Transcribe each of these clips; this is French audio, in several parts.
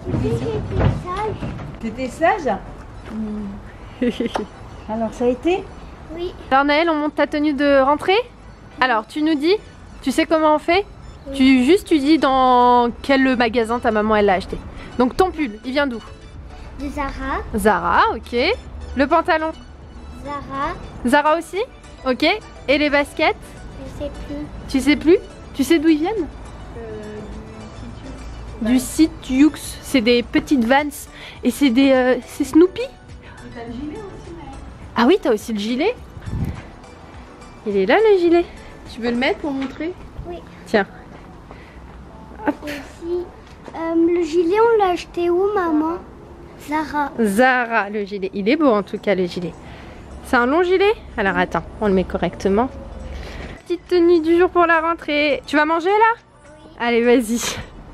J'étais sage. T'étais sage? Alors ça a été? Oui. Alors Naël, on monte ta tenue de rentrée. Alors tu nous dis, tu sais comment on fait? Oui. Tu dis dans quel magasin ta maman elle l'a acheté. Donc ton pull, il vient d'où? De Zara. Zara, ok. Le pantalon? Zara. Zara aussi? Ok. Et les baskets? Je sais plus. Tu sais plus? Tu sais d'où ils viennent? Du site Yux. C'est des petites Vans. Et c'est des... c'est Snoopy? T'as le gilet aussi, Maëlle. Ah oui, t'as aussi le gilet? Il est là le gilet. Tu veux le mettre pour montrer? Oui. Tiens. Aussi. Le gilet, on l'a acheté où, maman? Zara. Zara, le gilet. Il est beau en tout cas, le gilet. C'est un long gilet? Alors attends, on le met correctement. Petite tenue du jour pour la rentrée. Tu vas manger là? Oui. Allez, vas-y.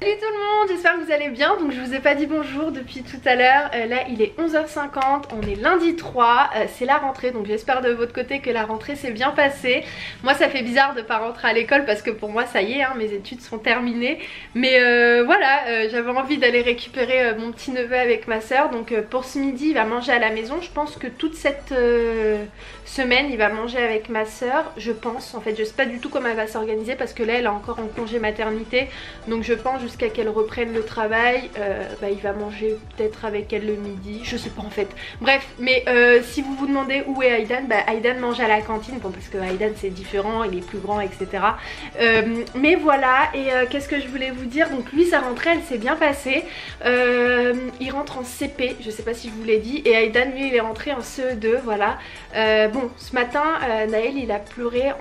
Salut tout le monde, j'espère que vous allez bien. Donc je vous ai pas dit bonjour depuis tout à l'heure. Là il est 11h50, on est lundi 3, c'est la rentrée. Donc j'espère de votre côté que la rentrée s'est bien passée. Moi ça fait bizarre de pas rentrer à l'école parce que pour moi ça y est, hein, mes études sont terminées. Mais voilà, j'avais envie d'aller récupérer mon petit neveu avec ma soeur. Donc pour ce midi il va manger à la maison. Je pense que toute cette semaine il va manger avec ma soeur. Je pense, en fait je sais pas du tout comment elle va s'organiser parce que là elle est encore en congé maternité. Donc je pense jusqu'à qu'elle reprenne le travail, il va manger peut-être avec elle le midi, je sais pas en fait. Bref, mais si vous vous demandez où est Aïdan, Aïdan mange à la cantine, bon parce que Aïdan c'est différent, il est plus grand, etc. Mais voilà, et qu'est-ce que je voulais vous dire, donc lui sa rentrée elle s'est bien passée, il rentre en CP, je sais pas si je vous l'ai dit, et Aïdan lui il est rentré en CE2, voilà. Bon, ce matin Naël il a pleuré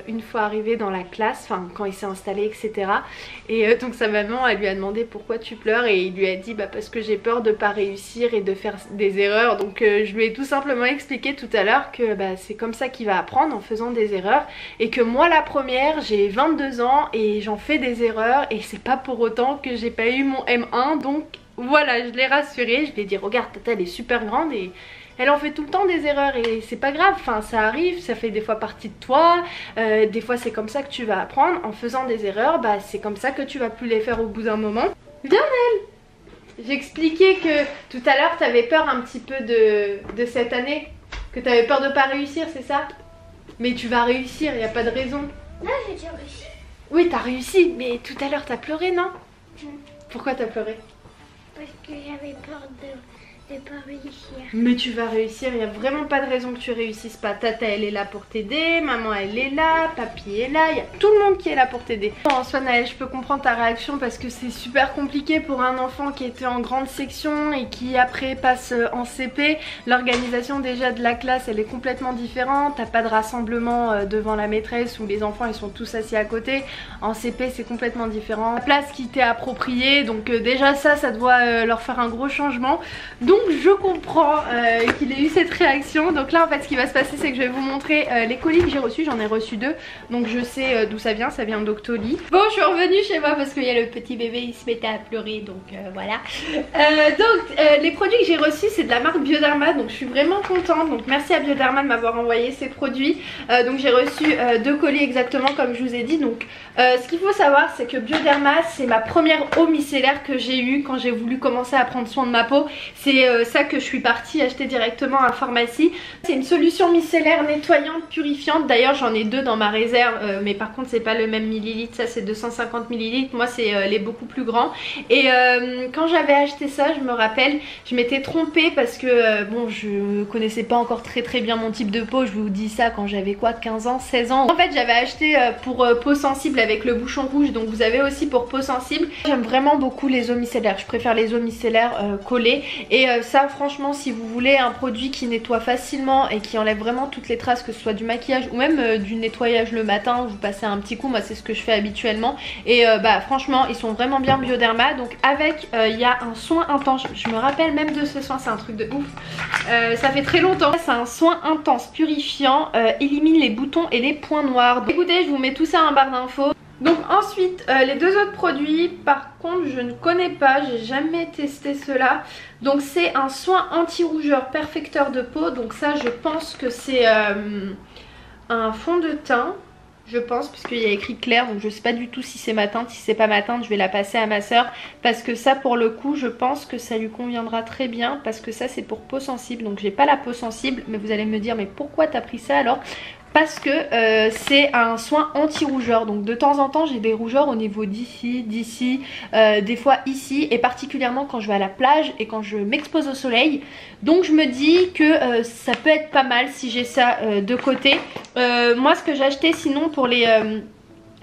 une fois arrivé dans la classe, enfin quand il s'est installé, etc. Et donc sa maman elle lui a demandé pourquoi tu pleures et il lui a dit parce que j'ai peur de pas réussir et de faire des erreurs. Donc je lui ai tout simplement expliqué tout à l'heure que c'est comme ça qu'il va apprendre, en faisant des erreurs, et que moi la première j'ai 22 ans et j'en fais des erreurs et c'est pas pour autant que j'ai pas eu mon M1. Donc voilà, je l'ai rassurée, je lui ai dit regarde tata elle est super grande et elle en fait tout le temps des erreurs et c'est pas grave, enfin ça arrive, ça fait des fois partie de toi, des fois c'est comme ça que tu vas apprendre, en faisant des erreurs, c'est comme ça que tu vas plus les faire au bout d'un moment. Viens Nel, j'expliquais que tout à l'heure t'avais peur un petit peu de cette année, que t'avais peur de pas réussir, c'est ça? Mais tu vas réussir, y a pas de raison. Là, j'ai déjà réussi. Oui t'as réussi, mais tout à l'heure t'as pleuré, non? Pourquoi t'as pleuré? Parce que j'avais peur de pas réussir. Mais tu vas réussir, il n'y a vraiment pas de raison que tu réussisses pas. Tata elle est là pour t'aider, maman elle est là, papy est là, il y a tout le monde qui est là pour t'aider. En soi Naël, je peux comprendre ta réaction parce que c'est super compliqué pour un enfant qui était en grande section et qui après passe en CP. L'organisation déjà de la classe elle est complètement différente, t'as pas de rassemblement devant la maîtresse où les enfants ils sont tous assis à côté. En CP c'est complètement différent. La place qui t'est appropriée, donc déjà ça doit leur faire un gros changement. Donc je comprends qu'il ait eu cette réaction. Donc là en fait ce qui va se passer c'est que je vais vous montrer les colis que j'ai reçus. J'en ai reçu 2, donc je sais d'où ça vient d'Octoly. Bon je suis revenue chez moi parce qu'il y a le petit bébé, il se mettait à pleurer, donc voilà. Les produits que j'ai reçus c'est de la marque Bioderma, donc je suis vraiment contente. Donc merci à Bioderma de m'avoir envoyé ces produits. Donc j'ai reçu 2 colis exactement comme je vous ai dit. Donc ce qu'il faut savoir c'est que Bioderma c'est ma première eau micellaire que j'ai eue quand j'ai voulu commencer à prendre soin de ma peau. C'est ça que je suis partie acheter directement à la pharmacie. C'est une solution micellaire nettoyante, purifiante. D'ailleurs j'en ai 2 dans ma réserve, mais par contre c'est pas le même millilitre. Ça c'est 250 millilitres, moi c'est les beaucoup plus grands. Et quand j'avais acheté ça, je me rappelle, je m'étais trompée parce que bon je connaissais pas encore très bien mon type de peau. Je vous dis ça quand j'avais quoi, 15 ans, 16 ans. En fait j'avais acheté pour peau sensible avec le bouchon rouge, donc vous avez aussi pour peau sensible. J'aime vraiment beaucoup les eaux micellaires, je préfère les eaux micellaires collées. Et ça franchement si vous voulez un produit qui nettoie facilement et qui enlève vraiment toutes les traces, que ce soit du maquillage ou même du nettoyage le matin, vous passez un petit coup, moi c'est ce que je fais habituellement. Et franchement ils sont vraiment bien Bioderma. Donc avec il y a un soin intense, je me rappelle même de ce soin, c'est un truc de ouf, ça fait très longtemps. C'est un soin intense purifiant, élimine les boutons et les points noirs. Donc, écoutez je vous mets tout ça en barre d'infos. Donc ensuite les 2 autres produits par contre je ne connais pas, j'ai jamais testé cela. Donc c'est un soin anti-rougeur perfecteur de peau. Donc ça je pense que c'est un fond de teint. je pense, puisqu'il y a écrit clair, donc je sais pas du tout si c'est ma teinte. Si c'est pas ma teinte, je vais la passer à ma soeur, parce que ça pour le coup je pense que ça lui conviendra très bien, parce que ça c'est pour peau sensible. Donc j'ai pas la peau sensible, mais vous allez me dire mais pourquoi t'as pris ça alors? Parce que c'est un soin anti-rougeur. Donc de temps en temps j'ai des rougeurs au niveau d'ici, des fois ici, et particulièrement quand je vais à la plage et quand je m'expose au soleil. Donc je me dis que ça peut être pas mal si j'ai ça de côté. Moi ce que j'ai acheté sinon pour les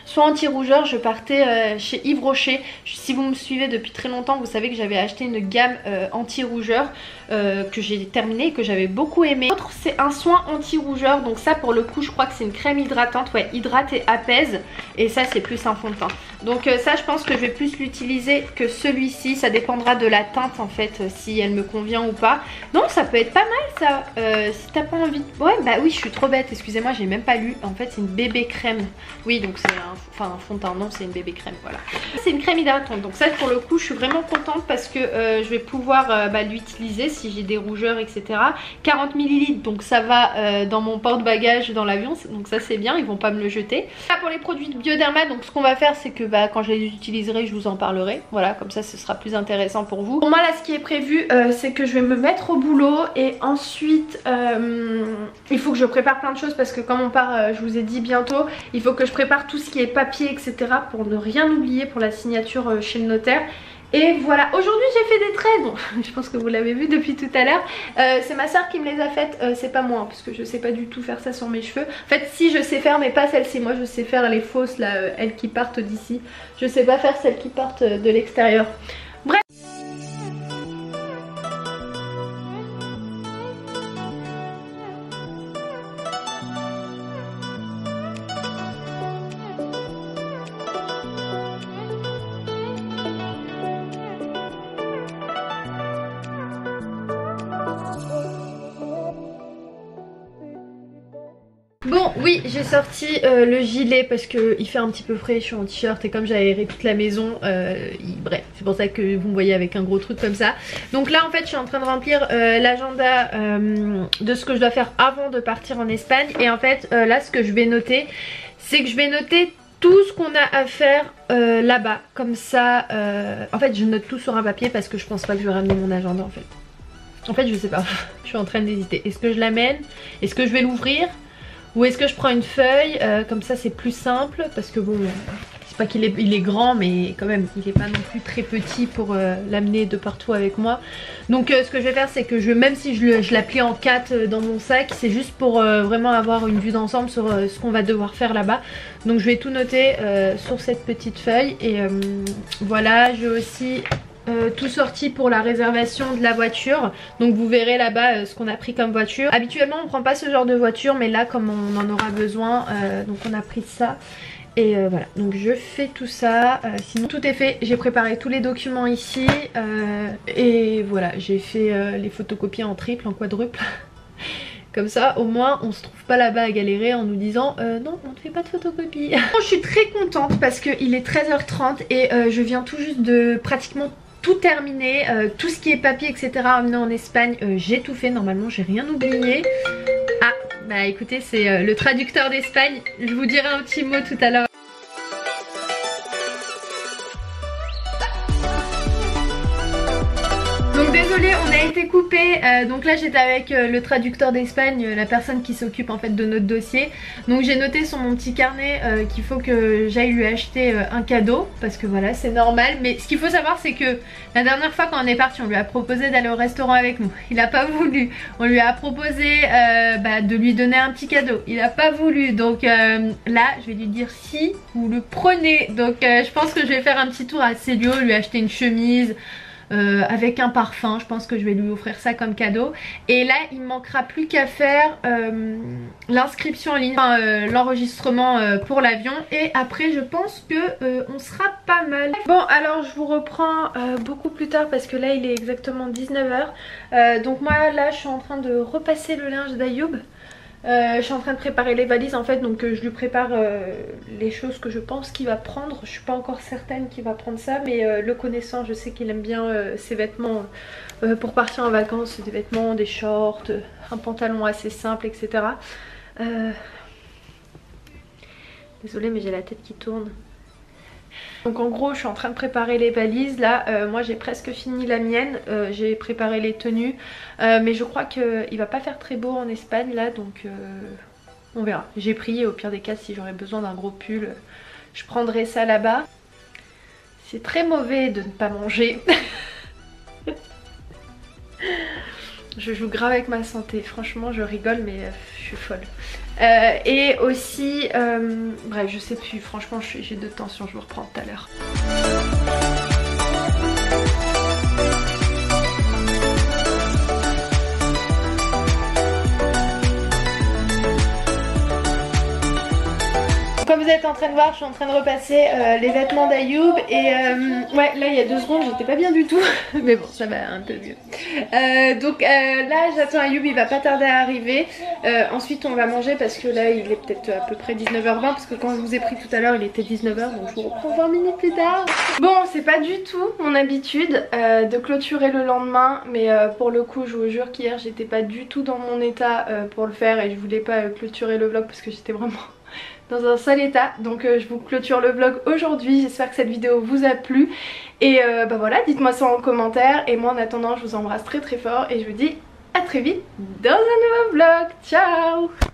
soins anti-rougeur, je partais chez Yves Rocher. Si vous me suivez depuis très longtemps, vous savez que j'avais acheté une gamme anti-rougeur que j'ai terminée et que j'avais beaucoup aimé. L'autre c'est un soin anti-rougeur, donc ça pour le coup je crois que c'est une crème hydratante, ouais, hydrate et apaise, et ça c'est plus un fond de teint. Donc ça je pense que je vais plus l'utiliser que celui-ci, ça dépendra de la teinte en fait, si elle me convient ou pas. Donc ça peut être pas mal ça, si t'as pas envie de... Ouais bah oui, je suis trop bête, excusez-moi, j'ai même pas lu, en fait c'est une bébé crème. Oui donc c'est un fond de teint, non c'est une bébé crème, voilà. C'est une crème hydratante, donc ça pour le coup je suis vraiment contente parce que je vais pouvoir l'utiliser si j'ai des rougeurs etc. 40 ml, donc ça va dans mon porte-bagages dans l'avion, donc ça c'est bien, ils vont pas me le jeter. Là pour les produits de Bioderma, donc ce qu'on va faire c'est que quand je les utiliserai je vous en parlerai, voilà, comme ça ce sera plus intéressant pour vous. Pour moi là ce qui est prévu c'est que je vais me mettre au boulot, et ensuite il faut que je prépare plein de choses parce que comme on part, je vous ai dit bientôt, il faut que je prépare tout ce qui est papier etc. pour ne rien oublier pour la signature chez le notaire. Et voilà, aujourd'hui j'ai fait des traits, bon je pense que vous l'avez vu depuis tout à l'heure, c'est ma soeur qui me les a faites, c'est pas moi, parce que je sais pas du tout faire ça sur mes cheveux. En fait si je sais faire, mais pas celle-ci, moi je sais faire les fausses là, elles qui partent d'ici, je sais pas faire celles qui partent de l'extérieur. Bref. Bon oui, j'ai sorti le gilet parce qu'il fait un petit peu frais, je suis en t-shirt et comme j'ai aéré toute la maison, bref, c'est pour ça que vous me voyez avec un gros truc comme ça. Donc là en fait je suis en train de remplir l'agenda de ce que je dois faire avant de partir en Espagne. Et en fait là ce que je vais noter, c'est que je vais noter tout ce qu'on a à faire là-bas. Comme ça, en fait je note tout sur un papier parce que je pense pas que je vais ramener mon agenda en fait. En fait je sais pas, je suis en train d'hésiter. Est-ce que je l'amène? Est-ce que je vais l'ouvrir? Ou est-ce que je prends une feuille, comme ça c'est plus simple, parce que bon, c'est pas qu'il est, il est grand, mais quand même il est pas non plus très petit pour l'amener de partout avec moi. Donc ce que je vais faire c'est que même si je la plie en 4 dans mon sac, c'est juste pour vraiment avoir une vue d'ensemble sur ce qu'on va devoir faire là-bas. Donc je vais tout noter sur cette petite feuille, et voilà, j'ai aussi... tout sorti pour la réservation de la voiture, donc vous verrez là-bas ce qu'on a pris comme voiture. Habituellement on prend pas ce genre de voiture, mais là comme on en aura besoin, donc on a pris ça. Et voilà, donc je fais tout ça, sinon tout est fait, j'ai préparé tous les documents ici, et voilà, j'ai fait les photocopies en triple, en quadruple. Comme ça au moins on se trouve pas là-bas à galérer en nous disant non on ne fait pas de photocopie. Bon, je suis très contente parce qu'il est 13h30 et je viens tout juste de pratiquement tout terminé, tout ce qui est papier etc à amener en Espagne, j'ai tout fait, normalement j'ai rien oublié. Ah bah écoutez, c'est le traducteur d'Espagne, je vous dirai un petit mot tout à l'heure. Donc désolée, on a été coupé, donc là j'étais avec le traducteur d'Espagne, la personne qui s'occupe en fait de notre dossier. Donc j'ai noté sur mon petit carnet qu'il faut que j'aille lui acheter un cadeau, parce que voilà c'est normal. Mais ce qu'il faut savoir c'est que la dernière fois quand on est parti, on lui a proposé d'aller au restaurant avec nous, il a pas voulu. On lui a proposé de lui donner un petit cadeau, il a pas voulu. Donc là je vais lui dire si vous le prenez. Donc je pense que je vais faire un petit tour à Célio, lui acheter une chemise, avec un parfum, je pense que je vais lui offrir ça comme cadeau. Et là il me manquera plus qu'à faire l'inscription en ligne, enfin, l'enregistrement pour l'avion, et après je pense que on sera pas mal. Bon alors je vous reprends beaucoup plus tard parce que là il est exactement 19 h. Donc moi là je suis en train de repasser le linge d'Ayoub. Je suis en train de préparer les valises en fait, donc je lui prépare les choses que je pense qu'il va prendre. Je suis pas encore certaine qu'il va prendre ça, mais le connaissant je sais qu'il aime bien ses vêtements pour partir en vacances, des vêtements, des shorts, un pantalon assez simple etc. Désolée mais j'ai la tête qui tourne. Donc en gros je suis en train de préparer les valises là, moi j'ai presque fini la mienne, j'ai préparé les tenues, mais je crois qu'il va pas faire très beau en Espagne là, donc on verra. J'ai pris, au pire des cas si j'aurais besoin d'un gros pull, je prendrai ça là-bas. C'est très mauvais de ne pas manger. Je joue grave avec ma santé, franchement je rigole mais je suis folle. Et aussi, bref je sais plus, franchement j'ai de tension, je vous reprends tout à l'heure. Comme vous êtes en train de voir, je suis en train de repasser les vêtements d'Ayoub et ouais là il y a 2 secondes j'étais pas bien du tout mais bon ça va un peu mieux. Donc là j'attends Ayoub, il va pas tarder à arriver, ensuite on va manger parce que là il est peut-être à peu près 19h20 parce que quand je vous ai pris tout à l'heure il était 19h donc je vous reprends 20 minutes plus tard. Bon c'est pas du tout mon habitude de clôturer le lendemain mais pour le coup je vous jure qu'hier j'étais pas du tout dans mon état pour le faire et je voulais pas clôturer le vlog parce que j'étais vraiment dans un sale état, donc je vous clôture le vlog aujourd'hui. J'espère que cette vidéo vous a plu et bah voilà, dites moi ça en commentaire et moi en attendant je vous embrasse très très fort et je vous dis à très vite dans un nouveau vlog. Ciao.